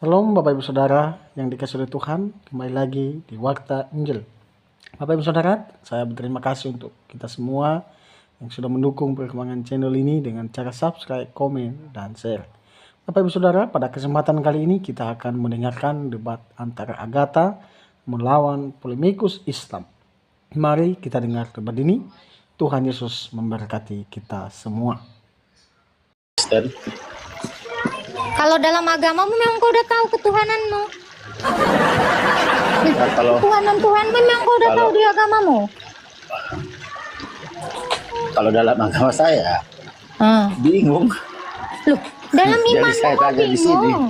Shalom Bapak Ibu Saudara yang dikasihi oleh Tuhan, kembali lagi di Warta Injil. Bapak Ibu Saudara, saya berterima kasih untuk kita semua yang sudah mendukung perkembangan channel ini dengan cara subscribe, komen, dan share. Bapak Ibu Saudara, pada kesempatan kali ini kita akan mendengarkan debat antara Agatha melawan polemikus Islam. Mari kita dengar debat ini. Tuhan Yesus memberkati kita semua. Kalau dalam agamamu memang kau udah tahu ketuhananmu. Tuhanmu memang kau udah tahu di agamamu. Kalau dalam agama saya bingung. Loh, dalam Jadi iman saya kau tanya di sini. bingung.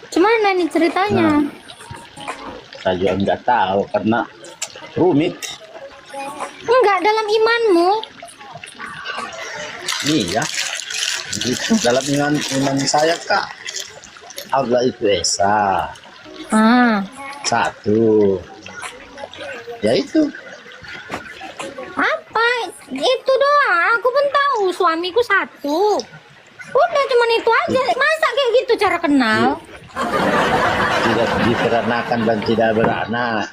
Gimana nih ceritanya? Saya juga nggak tahu karena rumit. Enggak, dalam imanmu. Iya. Gitu. Dalam iman saya Kak, Allah itu Esa. Satu. Ya itu. Apa? Itu doang. Aku pun tahu suamiku satu. Udah cuman itu aja. Masa kayak gitu cara kenal? Tidak diperanakan dan tidak beranak.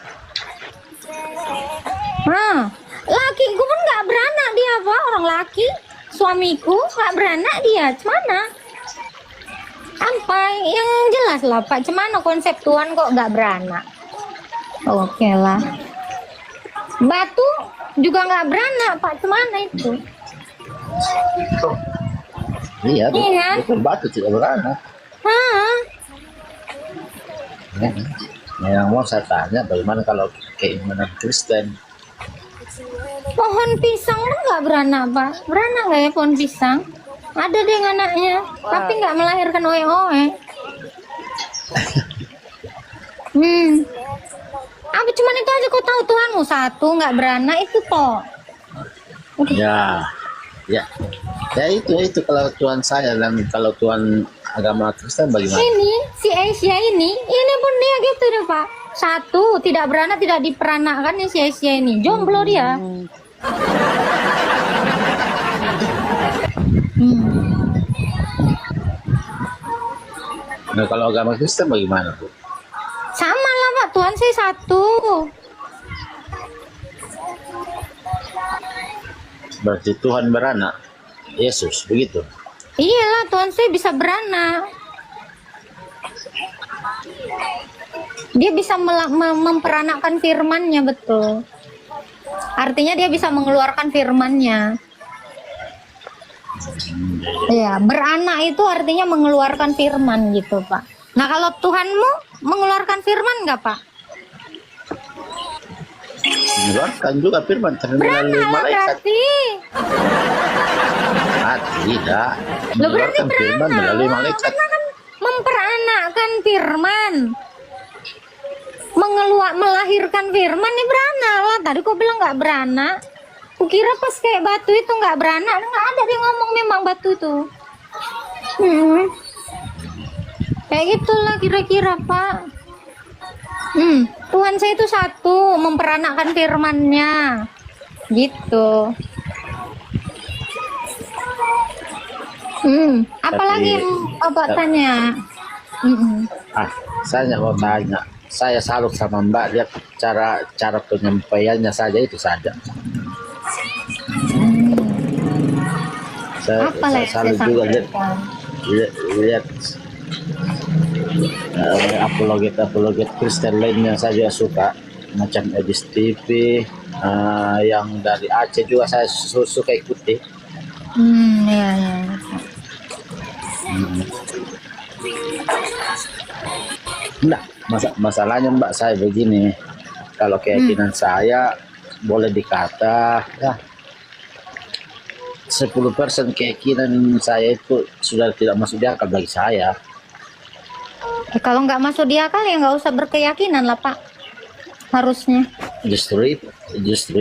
Lakiku pun nggak beranak dia, apa? Orang laki. Suamiku nggak beranak dia, cemana? Apa yang jelas lah Pak, cemana konsep Tuhan kok nggak beranak? Oke lah. Batu juga nggak beranak Pak, cemana itu? Iya, Iya. betul batu tidak beranak. Yang mau saya tanya, bagaimana kalau keimanan Kristen? Pohon pisang kan nggak beranak Pak, beranak nggak ya pohon pisang? Ada deh anaknya, tapi nggak melahirkan oe-oe. Apa cuman itu aja kau tahu Tuhanmu satu nggak beranak itu toh? Ya itu kalau Tuhan saya dan kalau Tuhan agama Kristen bagaimana? Ini si Asia ini pun dia gitu deh Pak. Satu tidak beranak, tidak diperanakkan nih si Asia ini, jomblo dia. Nah kalau agama Kristen bagaimana Bu? Sama lah Pak, Tuhan saya satu. Berarti Tuhan beranak, Yesus begitu? Iyalah Tuhan saya bisa beranak. Dia bisa memperanakkan firman-Nya, betul. Artinya dia bisa mengeluarkan firman-Nya. Ya, beranak itu artinya mengeluarkan firman gitu Pak. Nah kalau Tuhanmu mengeluarkan firman nggak Pak? Mengeluarkan juga firman melalui malaikat. Berarti. Tidak. Lo berarti Mengeluarkan firman melalui malaikat. Karena kan memperanakkan firman. Melahirkan firman nih beranak lah. Tadi kau bilang nggak beranak. Kukira pas kayak batu itu nggak beranak. Nggak ada dia ngomong memang batu itu. Kayak gitulah kira-kira Pak. Tuhan saya itu satu, memperanakkan firman-Nya. Gitu. Apalagi yang Bapak tanya? Saya mau tanya. Saya salut sama Mbak, lihat cara penyampaiannya saja itu saja. Saya salut juga lihat apologet Kristen lainnya saya juga suka, macam Edis TV, yang dari Aceh juga saya suka ikuti. Ya. Nah, masalahnya Mbak saya begini, kalau keyakinan saya boleh dikata ya 10% keyakinan saya itu sudah tidak masuk di akal bagi saya. Kalau nggak masuk di akal ya nggak usah berkeyakinan lah Pak. Harusnya. Justru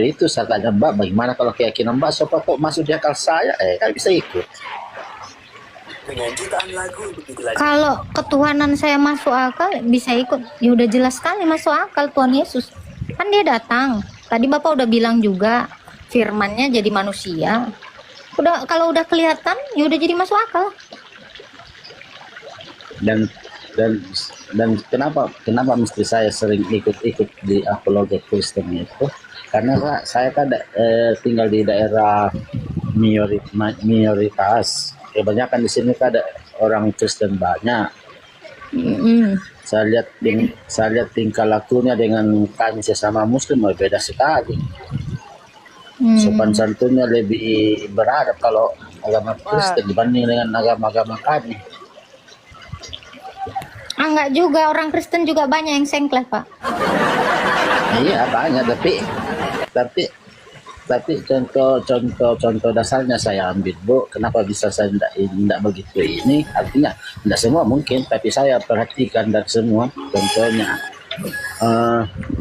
itu saya tanya Mbak, bagaimana kalau keyakinan Mbak siapa kok masuk di akal saya? Kan bisa ikut. Kalau ketuhanan saya masuk akal bisa ikut. Ya udah jelas sekali masuk akal Tuhan Yesus. Kan dia datang. Tadi Bapak udah bilang juga firman-Nya jadi manusia. Kalau udah kelihatan ya udah jadi masuk akal. Dan dan kenapa mesti saya sering ikut-ikut di apologet Kristen itu, karena saya kan tinggal di daerah minoritas, kebanyakan di sini kan ada orang Kristen banyak. Saya lihat tingkah lakunya dengan kami sesama Muslim berbeda sekali. Sopan santunnya lebih beradab kalau agama Kristen dibanding dengan agama-agama kami. Enggak juga, orang Kristen juga banyak yang sengkleh, Pak. Iya banyak, tapi contoh dasarnya saya ambil, Bu. Kenapa bisa saya tidak begitu ini? Artinya tidak semua mungkin, tapi saya perhatikan dari semua. Contohnya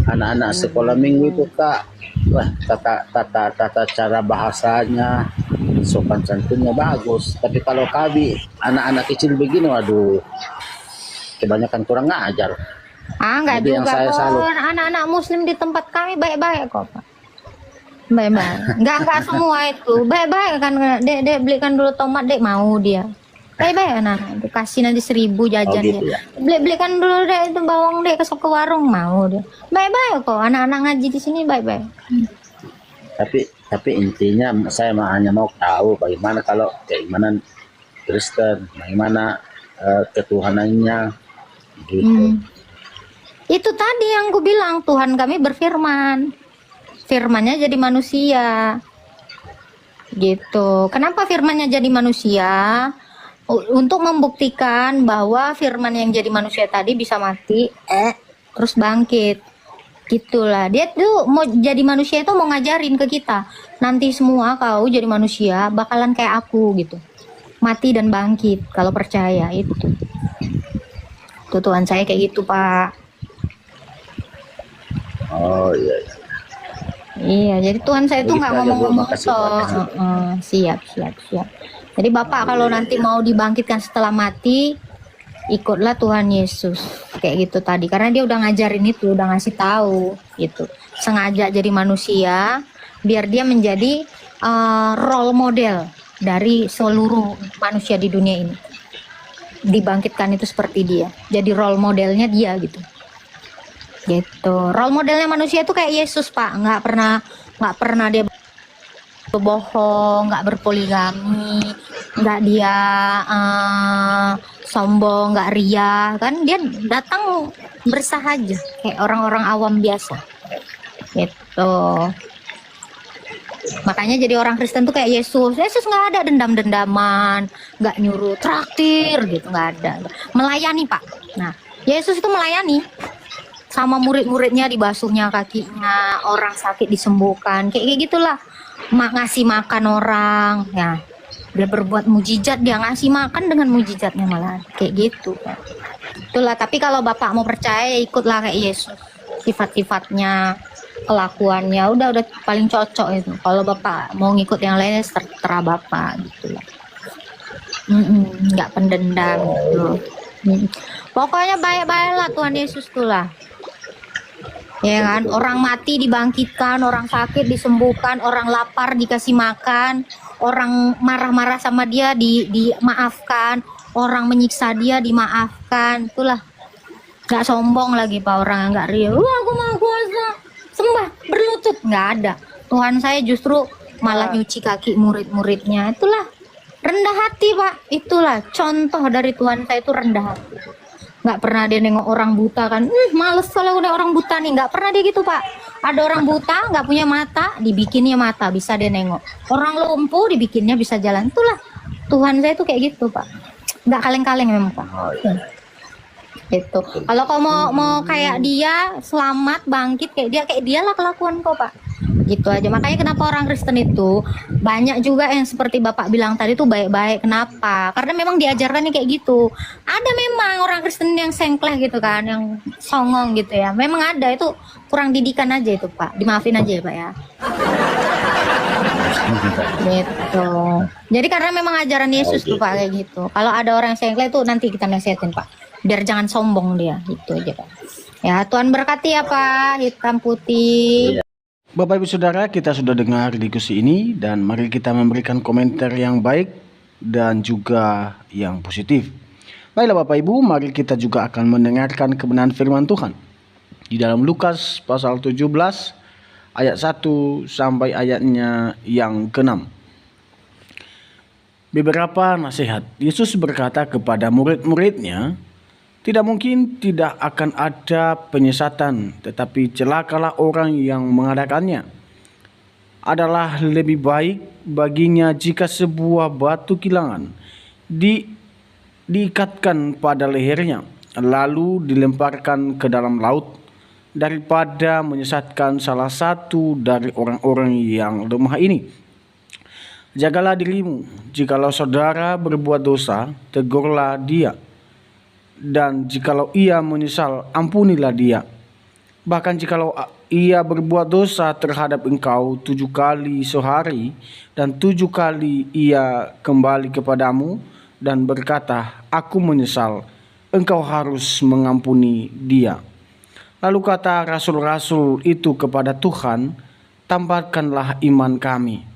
anak-anak sekolah minggu itu Kak, wah, tata cara bahasanya, sopan santunnya bagus. Tapi kalau kami anak-anak kecil begini, waduh, kebanyakan kurang ngajar. Enggak Jadi yang juga saya kok. salut. Anak-anak Muslim di tempat kami baik-baik kok, Pak. Baik-baik. Enggak semua itu. Baik-baik kan. Dek belikan dulu tomat, Dek mau dia. Baik-baik anak. Kasih nanti 1.000 jajan gitu dia. ya. Belikan dulu Dek itu bawang, Dek ke warung mau dia. Baik-baik kok. Anak-anak ngaji di sini baik-baik. Tapi intinya saya hanya mau tahu bagaimana kalau keimanan Kristen, bagaimana ketuhanannya gitu. Itu tadi yang gue bilang, Tuhan kami berfirman. Firmannya jadi manusia. Gitu. Kenapa firmannya jadi manusia? Untuk membuktikan bahwa firman yang jadi manusia tadi bisa mati, terus bangkit. Gitulah. Dia tuh mau jadi manusia itu mau ngajarin ke kita. Nanti semua kau jadi manusia bakalan kayak aku gitu. Mati dan bangkit kalau percaya itu. Tuh Tuhan saya kayak gitu, Pak. Oh iya. Iya, jadi Tuhan saya itu nggak Begitu aja, Bu. ngomong-ngomong Makasih, kosong. Siap. Jadi Bapak kalau nanti mau dibangkitkan setelah mati, ikutlah Tuhan Yesus. Kayak gitu tadi. Karena dia udah ngajarin itu, udah ngasih tahu gitu. Sengaja jadi manusia, biar dia menjadi role model dari seluruh manusia di dunia ini. Dibangkitkan itu seperti dia. Jadi role modelnya dia gitu. Gitu. Role modelnya manusia itu kayak Yesus, Pak. Nggak pernah dia berbohong, nggak berpoligami, nggak dia sombong, nggak ria, kan dia datang bersahaja kayak orang-orang awam biasa. Gitu. Makanya jadi orang Kristen tuh kayak Yesus. Yesus nggak ada dendam-dendaman, nggak nyuruh traktir gitu, nggak ada. Melayani, Pak. Nah, Yesus itu melayani. Sama murid-muridnya dibasuhnya kakinya, orang sakit disembuhkan, kayak gitulah. Ngasih makan orang, ya. Dia berbuat mujizat, dia ngasih makan dengan mujizatnya malah, kayak gitu. Itulah. Tapi kalau Bapak mau percaya, ikutlah kayak Yesus. Sifat-sifatnya, kelakuannya, udah paling cocok itu. Kalau Bapak mau ngikut yang lainnya, terserah Bapak, gitulah. Nggak pendendam gitu. Pokoknya baik-baiklah Tuhan Yesus tuh lah. Ya kan, orang mati dibangkitkan, orang sakit disembuhkan, orang lapar dikasih makan, orang marah-marah sama dia dimaafkan, orang menyiksa dia dimaafkan. Itulah. Nggak sombong lagi Pak, orang nggak ria. Wah, aku mau kuasa, sembah, berlutut. Nggak ada. Tuhan saya justru malah nyuci kaki murid-muridnya. Itulah rendah hati, Pak. Itulah contoh dari Tuhan saya itu rendah hati. Nggak pernah dia nengok orang buta kan, males kalau udah orang buta nih, nggak pernah dia gitu, Pak. Ada orang buta nggak punya mata, dibikinnya mata, bisa dia nengok. Orang lumpuh dibikinnya bisa jalan. Itulah Tuhan saya tuh kayak gitu, Pak. Nggak kaleng-kaleng memang, Pak. Itu kalau kau mau kayak dia, selamat bangkit kayak dia lah kelakuan kau, Pak. Gitu aja. Makanya kenapa orang Kristen itu banyak juga yang seperti Bapak bilang tadi tuh baik-baik. Kenapa? Karena memang diajarkannya kayak gitu. Ada memang orang Kristen yang sengkleh gitu kan, yang songong gitu ya. Memang ada, itu kurang didikan aja itu, Pak. Dimaafin aja ya, Pak ya. Gitu. Jadi karena memang ajaran Yesus tuh, Pak, kayak gitu. Kalau ada orang yang sengkleh tuh nanti kita nasihatin, Pak. Biar jangan sombong dia, gitu aja, Pak. Ya, Tuhan berkati ya, Pak. Hitam putih. Bapak Ibu Saudara, kita sudah dengar diskusi ini dan mari kita memberikan komentar yang baik dan juga yang positif. Baiklah Bapak Ibu, mari kita juga akan mendengarkan kebenaran firman Tuhan di dalam Lukas pasal 17 ayat 1 sampai ayatnya yang ke-6. Beberapa nasihat. Yesus berkata kepada murid-muridnya, tidak mungkin tidak akan ada penyesatan, tetapi celakalah orang yang mengadakannya. Adalah lebih baik baginya jika sebuah batu kilangan diikatkan pada lehernya, lalu dilemparkan ke dalam laut, daripada menyesatkan salah satu dari orang-orang yang lemah ini. Jagalah dirimu, jikalau saudara berbuat dosa, tegurlah dia. Dan jikalau ia menyesal, ampunilah dia. Bahkan jikalau ia berbuat dosa terhadap engkau 7 kali sehari, dan 7 kali ia kembali kepadamu dan berkata, aku menyesal, engkau harus mengampuni dia. Lalu kata rasul-rasul itu kepada Tuhan, tambahkanlah iman kami.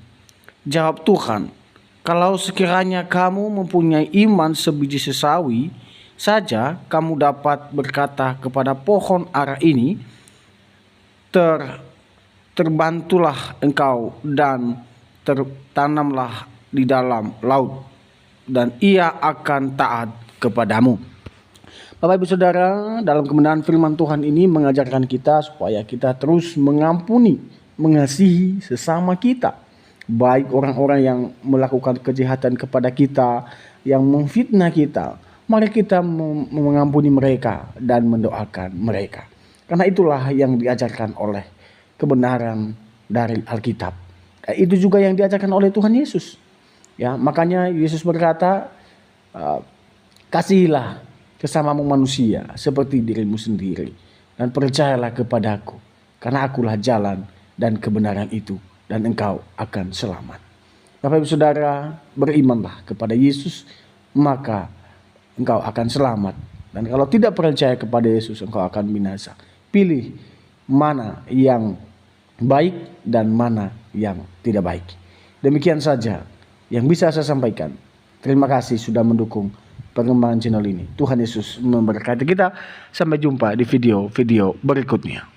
Jawab Tuhan, kalau sekiranya kamu mempunyai iman sebiji sesawi saja, kamu dapat berkata kepada pohon ara ini, terbantulah engkau dan tertanamlah di dalam laut, dan ia akan taat kepadamu. Bapak Ibu Saudara, dalam kebenaran firman Tuhan ini mengajarkan kita supaya kita terus mengampuni, mengasihi sesama kita. Baik orang-orang yang melakukan kejahatan kepada kita, yang memfitnah kita, mari kita mengampuni mereka dan mendoakan mereka. Karena itulah yang diajarkan oleh kebenaran dari Alkitab. Itu juga yang diajarkan oleh Tuhan Yesus. Ya, makanya Yesus berkata, kasihilah sesamamu manusia seperti dirimu sendiri, dan percayalah kepadaku, karena akulah jalan dan kebenaran itu, dan engkau akan selamat. Bapak Ibu Saudara, berimanlah kepada Yesus, maka engkau akan selamat. Dan kalau tidak percaya kepada Yesus, engkau akan binasa. Pilih mana yang baik dan mana yang tidak baik. Demikian saja yang bisa saya sampaikan. Terima kasih sudah mendukung perkembangan channel ini. Tuhan Yesus memberkati kita. Sampai jumpa di video-video berikutnya.